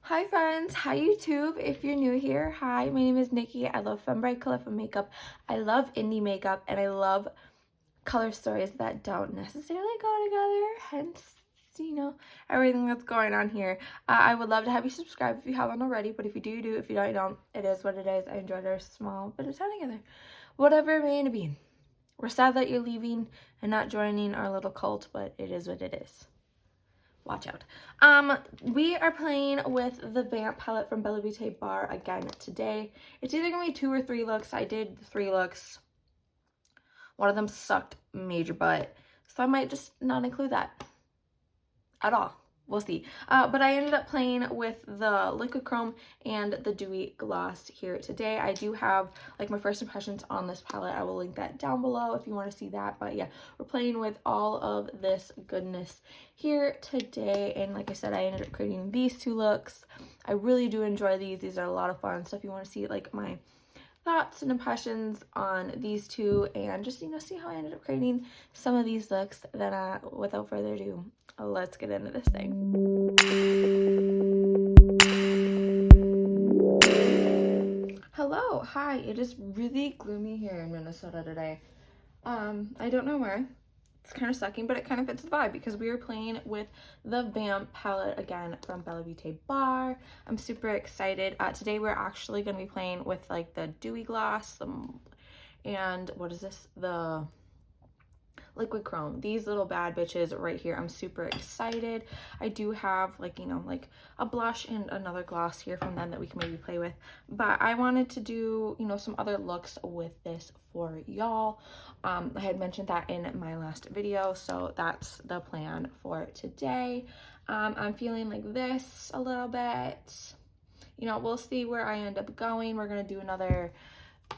Hi friends, hi YouTube. If you're new here, hi, my name is Nikki. I love fun, bright, colorful makeup. I love indie makeup, and I love color stories that don't necessarily go together, hence, everything that's going on here. I would love to have you subscribe if you haven't already, but if you do, do. If you don't, you don't. It is what it is. I enjoyed our small bit of time together. Whatever it may be. We're sad that you're leaving and not joining our little cult, but it is what it is. Watch out. We are playing with the Vamp palette from BellaBeauteBar again today. It's either gonna be 2 or 3 looks. I did 3 looks. One of them sucked major butt, so I might just not include that at all. We'll see. But I ended up playing with the liquid chrome and the dewy gloss here today. I do have like my first impressions on this palette. I will link that down below if you want to see that. But yeah, we're playing with all of this goodness here today. And like I said, I ended up creating these 2 looks. I really do enjoy these. These are a lot of fun. So if you want to see like my thoughts and impressions on these 2 and just see how I ended up creating some of these looks, then without further ado, let's get into this thing. Hello, hi. It is really gloomy here in Minnesota today. I don't know why. It's kind of sucking, but it kind of fits the vibe because we are playing with the Vamp palette again from BellaBeauteBar. I'm super excited. Today we're actually going to be playing with like the dewy gloss, and what is this? The liquid chrome. These little bad bitches right here. I'm super excited. I do have like a blush and another gloss here from them that we can maybe play with, but I wanted to do some other looks with this for y'all. I had mentioned that in my last video, so that's the plan for today. I'm feeling like this a little bit. We'll see where I end up going. We're gonna do another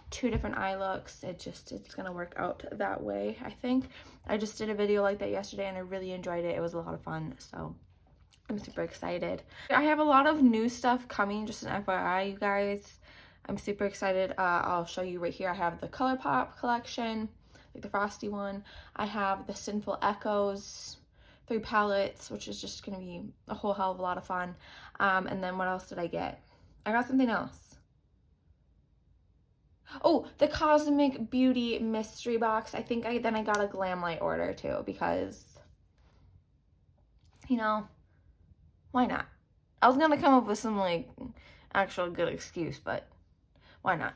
2 different eye looks. It's gonna work out that way. I think I just did a video like that yesterday and I really enjoyed it. It was a lot of fun, so I'm super excited. I have a lot of new stuff coming, just an FYI, you guys. I'm super excited. I'll show you right here. I have the ColourPop collection, like the frosty one. I have the Sinful Echoes 3 palettes, which is just gonna be a whole hell of a lot of fun. And then what else did I get? I got something else. Oh, the Cosmic Beauty mystery box. I think I got a glam light order too because, why not? I was gonna come up with some like actual good excuse, but why not?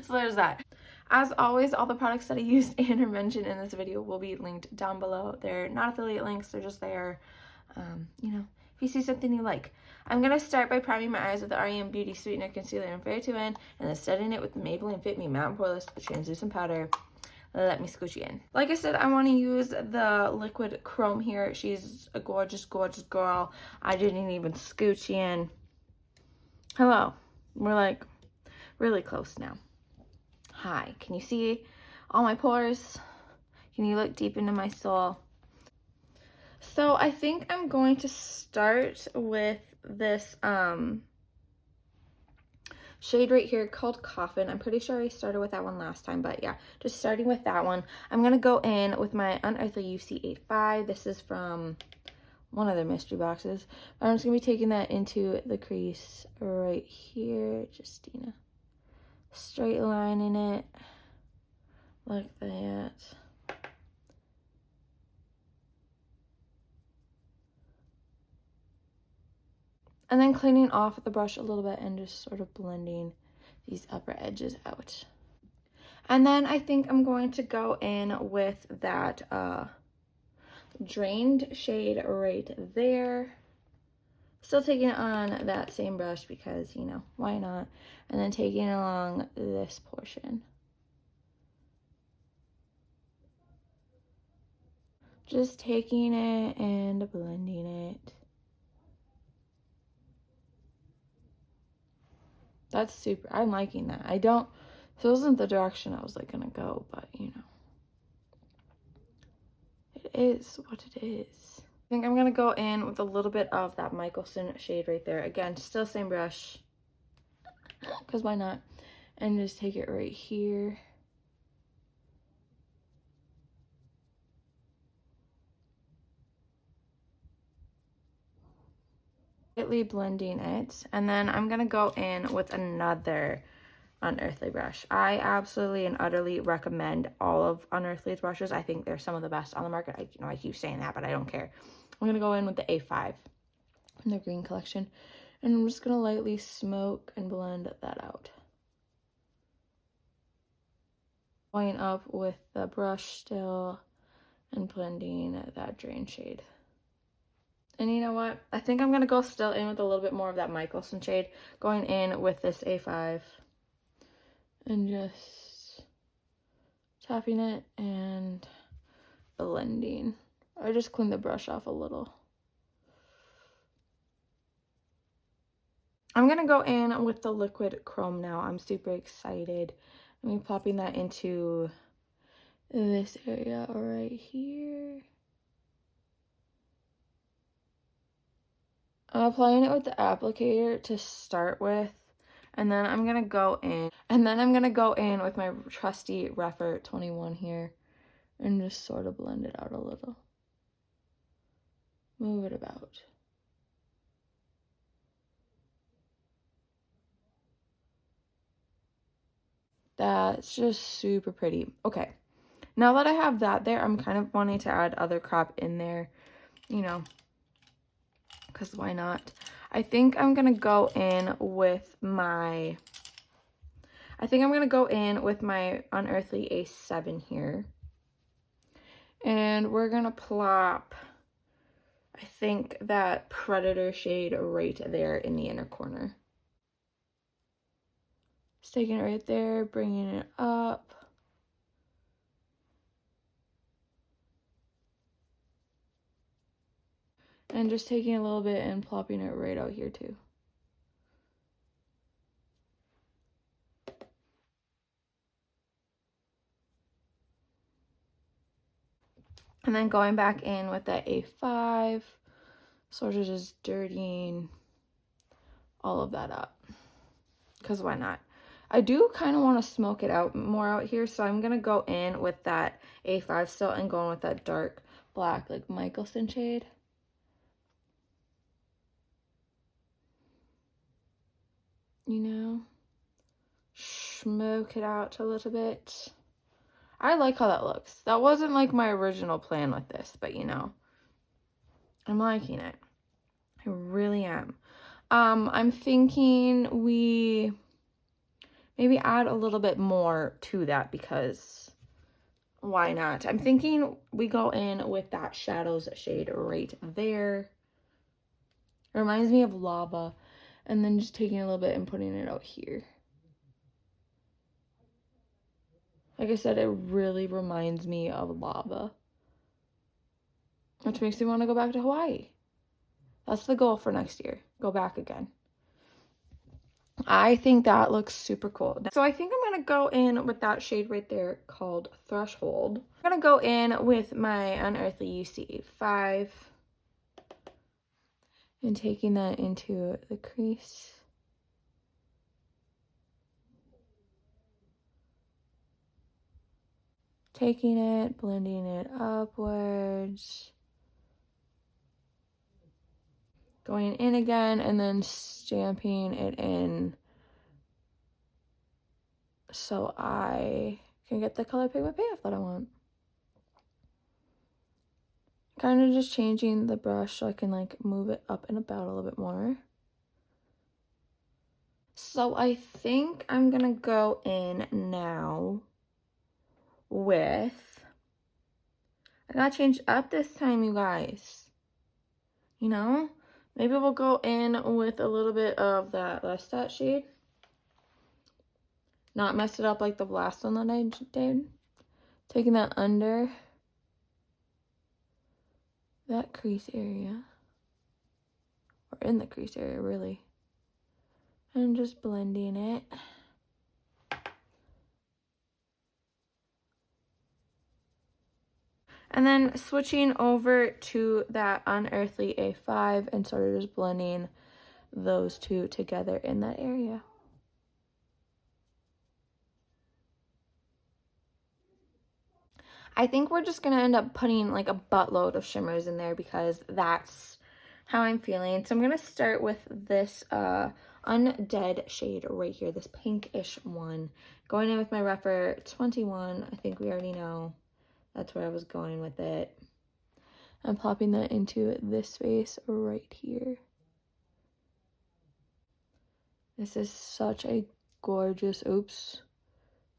So there's that. As always, all the products that I used and are mentioned in this video will be linked down below. They're not affiliate links, they're just there. If you see something you like. I'm going to start by priming my eyes with the REM Beauty Sweetener Concealer in Fair to Win, and then setting it with the Maybelline Fit Me Matte and Poreless Translucent Powder. Let me scooch you in. Like I said, I want to use the liquid chrome here. She's a gorgeous, gorgeous girl. I didn't even scooch you in. Hello. We're like really close now. Hi. Can you see all my pores? Can you look deep into my soul? So I think I'm going to start with this shade right here called Coffin. I'm pretty sure I started with that one last time, but yeah, just starting with that one. I'm going to go in with my Unearthly UC85. This is from one of their mystery boxes. I'm just going to be taking that into the crease right here. Just, straight lining it like that. And then cleaning off the brush a little bit and just sort of blending these upper edges out. And then I think I'm going to go in with that drained shade right there. Still taking it on that same brush because, why not? And then taking it along this portion. Just taking it and blending it. That's super, I'm liking that. This wasn't the direction I was like gonna go, but it is what it is. I think I'm gonna go in with a little bit of that Michelson shade right there. Again, still same brush, because why not? And just take it right here. Lightly blending it, and then I'm gonna go in with another Unearthly brush. I absolutely and utterly recommend all of Unearthly's brushes. I think they're some of the best on the market. I keep saying that, but I don't care. I'm gonna go in with the A5 in the green collection, and I'm just gonna lightly smoke and blend that out. Going up with the brush still and blending that drain shade. And you know what? I think I'm gonna go still in with a little bit more of that Michelson shade, going in with this A5 and just tapping it and blending. I just cleaned the brush off a little. I'm gonna go in with the liquid chrome now. I'm super excited. I'm popping that into this area right here. I'm applying it with the applicator to start with, and then I'm gonna go in with my trusty Rephr 21 here and just sort of blend it out a little. Move it about. That's just super pretty. Okay, now that I have that there, I'm kind of wanting to add other crop in there, you know, because why not? I think I'm gonna go in with my Unearthly A7 here. And we're gonna plop, I think, that Predator shade right there in the inner corner. Just taking it right there, bringing it up. And just taking a little bit and plopping it right out here too. And then going back in with that A5, sort of just dirtying all of that up. Because why not? I do kind of want to smoke it out more out here, so I'm going to go in with that A5 still and going with that dark black, like Michelson shade. You know, smoke it out a little bit. I like how that looks. That wasn't like my original plan with this, but you know, I'm liking it. I really am. I'm thinking we maybe add a little bit more to that because why not? I'm thinking we go in with that shadows shade right there. It reminds me of lava. And then just taking a little bit and putting it out here. Like I said, it really reminds me of lava. Which makes me want to go back to Hawaii. That's the goal for next year. Go back again. I think that looks super cool. So I think I'm going to go in with that shade right there called Threshold. I'm going to go in with my Unearthly UC5 and taking that into the crease. Taking it, blending it upwards. Going in again and then stamping it in so I can get the color pigment payoff that I want. Kind of just changing the brush so I can like move it up and about a little bit more. So I think I'm gonna go in now with, I gotta change up this time, you guys. You know, maybe we'll go in with a little bit of that Lestat shade. Not mess it up like the last one that I did. Taking that under that crease area, or in the crease area really, and just blending it. And then switching over to that Unearthly A5 and sort of just blending those two together in that area. I think we're just going to end up putting like a buttload of shimmers in there because that's how I'm feeling. So I'm going to start with this Undead shade right here, this pinkish one. Going in with my Rephr 21. I think we already know that's where I was going with it. I'm plopping that into this space right here. This is such a gorgeous, oops.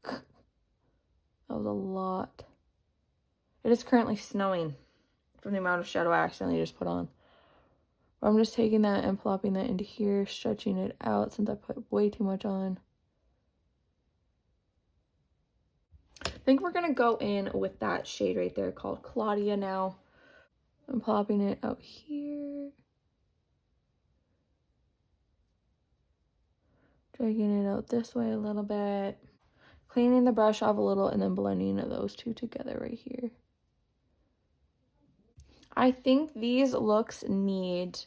That was a lot. It is currently snowing from the amount of shadow I accidentally just put on. I'm just taking that and plopping that into here, stretching it out since I put way too much on. I think we're going to go in with that shade right there called Claudia now. I'm plopping it out here. Dragging it out this way a little bit. Cleaning the brush off a little and then blending those two together right here. I think these looks need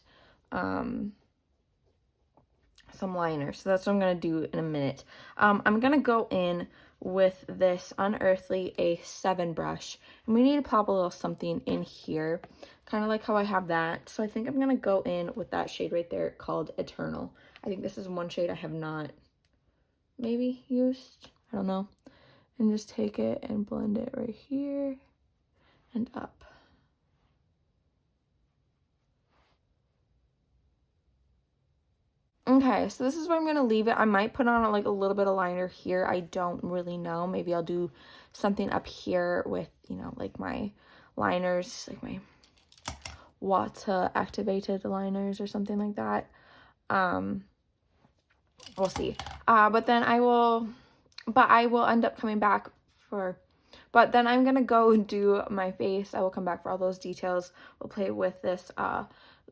some liner, so that's what I'm going to do in a minute. I'm going to go in with this Unearthly A7 brush, and we need to pop a little something in here, kind of like how I have that. So I think I'm going to go in with that shade right there called Eternal. I think this is one shade I have not maybe used, I don't know, and just take it and blend it right here and up. Okay, so this is where I'm going to leave it. I might put on like a little bit of liner here. I don't really know. Maybe I'll do something up here with, you know, like my liners, like my water activated liners or something like that. We'll see. But I will end up coming back but then I'm going to go do my face. I will come back for all those details. We'll play with this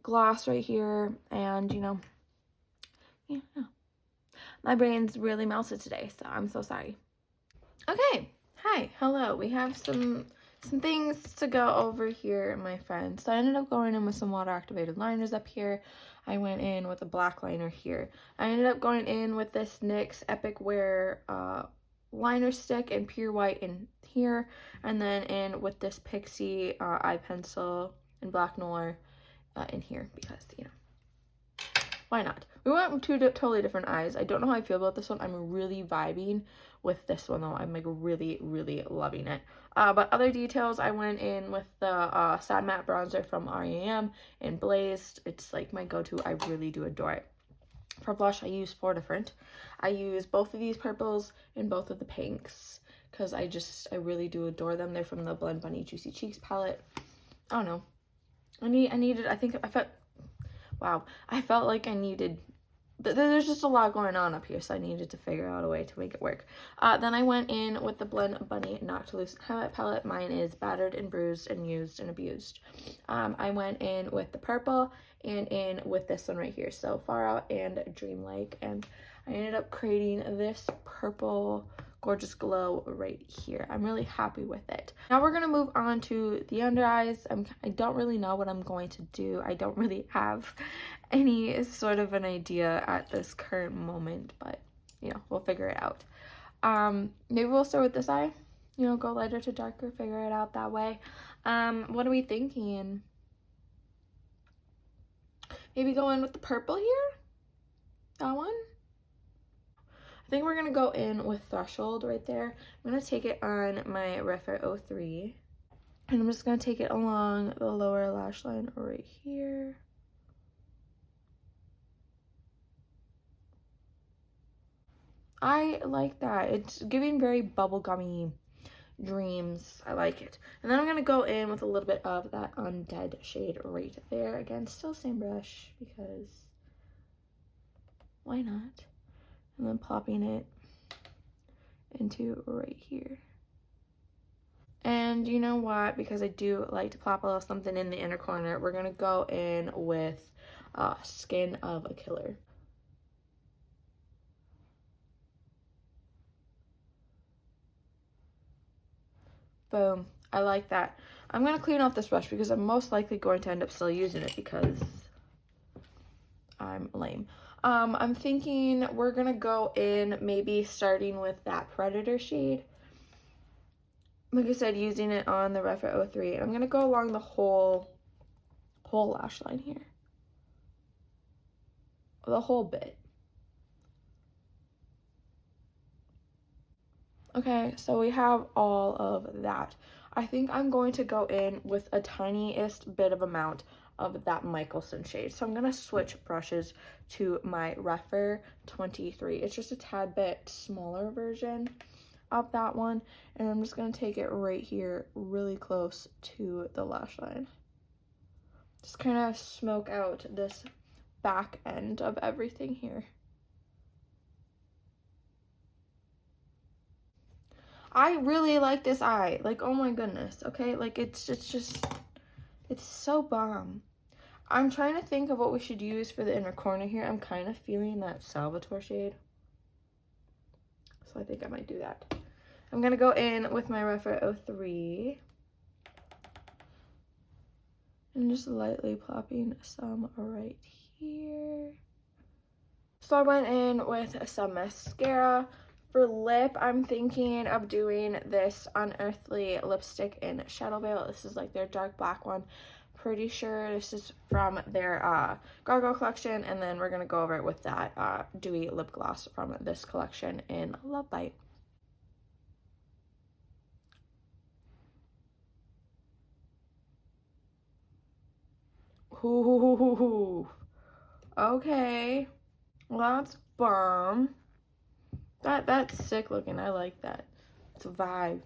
gloss right here and, you know, yeah, my brain's really melted today, so I'm so sorry. Okay, hi, hello. We have some things to go over here, my friends. So I ended up going in with some water activated liners up here. I went in with a black liner here. I ended up going in with this NYX Epic Wear liner stick in pure white in here, and then in with this Pixie eye pencil in Black Noir in here, because, you know, why not? We went with two totally different eyes. I don't know how I feel about this one. I'm really vibing with this one though. I'm like really, really loving it. But other details, I went in with the Sad Matte Bronzer from REM in Blazed. It's like my go-to. I really do adore it. For blush, I use 4 different. I use both of these purples and both of the pinks because I really do adore them. They're from the Blend Bunny Juicy Cheeks palette. I don't know. I felt like I needed, there's just a lot going on up here, so I needed to figure out a way to make it work. Then I went in with the Blend Bunny Noctilucent Highlight Palette. Mine is Battered and Bruised and Used and Abused. I went in with the purple and in with this one right here, so Far Out and Dreamlike, and I ended up creating this purple gorgeous glow right here. I'm really happy with it. Now we're gonna move on to the under eyes. I don't really know what I'm going to do. I don't really have any sort of an idea at this current moment, but you know, we'll figure it out. Maybe we'll start with this eye, you know, go lighter to darker, figure it out that way. What are we thinking? Maybe go in with the purple here, that one. I think we're going to go in with Threshold right there. I'm going to take it on my Rephr 03. And I'm just going to take it along the lower lash line right here. I like that. It's giving very bubblegummy dreams. I like it. And then I'm going to go in with a little bit of that Undead shade right there. Again, still same brush because why not? And then popping it into right here. And you know what, because I do like to plop a little something in the inner corner, we're going to go in with Skin of a Killer. Boom. I like that. I'm going to clean off this brush because I'm most likely going to end up still using it because I'm lame. I'm thinking we're going to go in maybe starting with that Predator shade. Like I said, using it on the Rephr 03. I'm going to go along the whole lash line here. the whole bit. Okay, so we have all of that. I think I'm going to go in with a tiniest bit of amount of that Michelson shade. So I'm going to switch brushes to my Refer 23. It's just a tad bit smaller version of that one. And I'm just going to take it right here really close to the lash line. Just kind of smoke out this back end of everything here. I really like this eye. Like, oh my goodness, okay? Like, it's just, it's so bomb. I'm trying to think of what we should use for the inner corner here. I'm kind of feeling that Salvatore shade. So I think I might do that. I'm going to go in with my Refer 03. And just lightly plopping some right here. So I went in with some mascara. For lip, I'm thinking of doing this Unearthly lipstick in Shadow Veil. This is like their dark black one. Pretty sure this is from their Gargoyle collection. And then we're going to go over it with that dewy lip gloss from this collection in Love Bite. Ooh, okay. Well, that's bomb. That's sick looking. I like that. It's a vibe.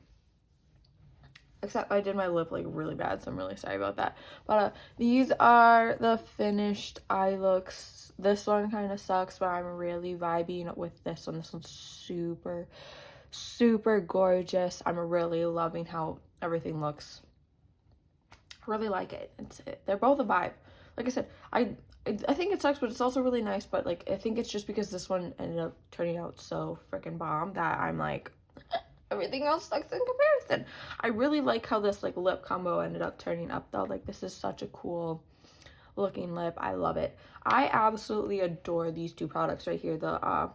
Except I did my lip like really bad, so I'm really sorry about that. But these are the finished eye looks. This one kind of sucks, but I'm really vibing with this one. This one's super, super gorgeous. I'm really loving how everything looks. I really like it. They're both a vibe. Like I said, I think it sucks, but it's also really nice. But like, I think it's just because this one ended up turning out so freaking bomb that I'm like, everything else sucks in comparison. I really like how this like lip combo ended up turning up though. Like, this is such a cool looking lip. I love it. I absolutely adore these two products right here, the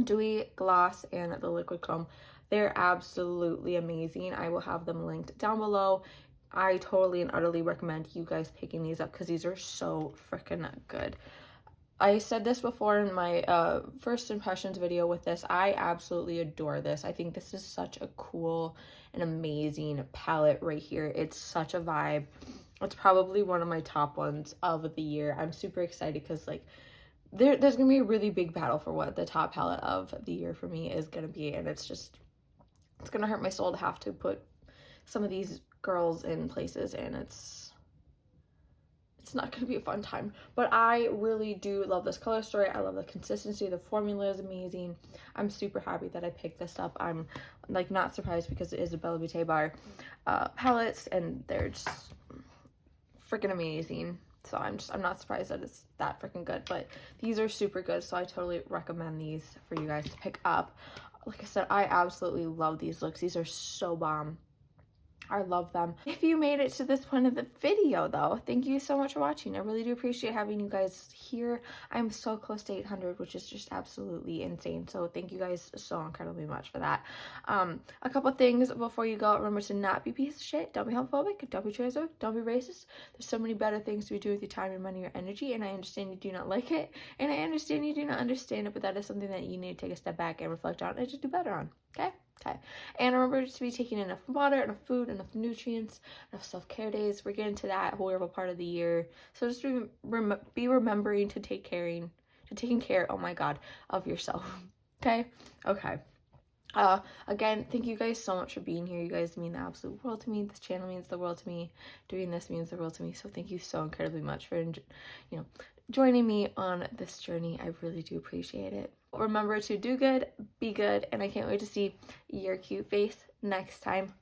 dewy gloss and the liquid chrome. They're absolutely amazing. I will have them linked down below. I totally and utterly recommend you guys picking these up because these are so freaking good. I said this before in my first impressions video with this. I absolutely adore this. I think this is such a cool and amazing palette right here. It's such a vibe. It's probably one of my top ones of the year. I'm super excited because like there's gonna be a really big battle for what the top palette of the year for me is gonna be, and it's gonna hurt my soul to have to put some of these girls in places, and it's not going to be a fun time. But I really do love this color story. I love the consistency. The formula is amazing. I'm super happy that I picked this up. I'm like not surprised because it is a BellaBeauteBar palettes, and they're just freaking amazing. So I'm not surprised that it's that freaking good, but these are super good. So I totally recommend these for you guys to pick up. Like I said, I absolutely love these looks. These are so bomb. I love them. If you made it to this point of the video though, thank you so much for watching. I really do appreciate having you guys here. I'm so close to 800, which is just absolutely insane. So thank you guys so incredibly much for that. A couple things before you go. Remember to not be a piece of shit. Don't be homophobic. Don't be transphobic. Don't be racist. There's so many better things to be doing with your time, your money, your energy, and I understand you do not like it, and I understand you do not understand it, but that is something that you need to take a step back and reflect on and just do better on. Okay? Okay. And remember to be taking enough water, enough food, enough nutrients, enough self-care days. We're getting to that horrible part of the year. So just be remembering to taking care, oh my God, of yourself. Okay? Okay. Again, thank you guys so much for being here. You guys mean the absolute world to me. This channel means the world to me. Doing this means the world to me. So thank you so incredibly much for, joining me on this journey. I really do appreciate it. Remember to do good, be good, and I can't wait to see your cute face next time.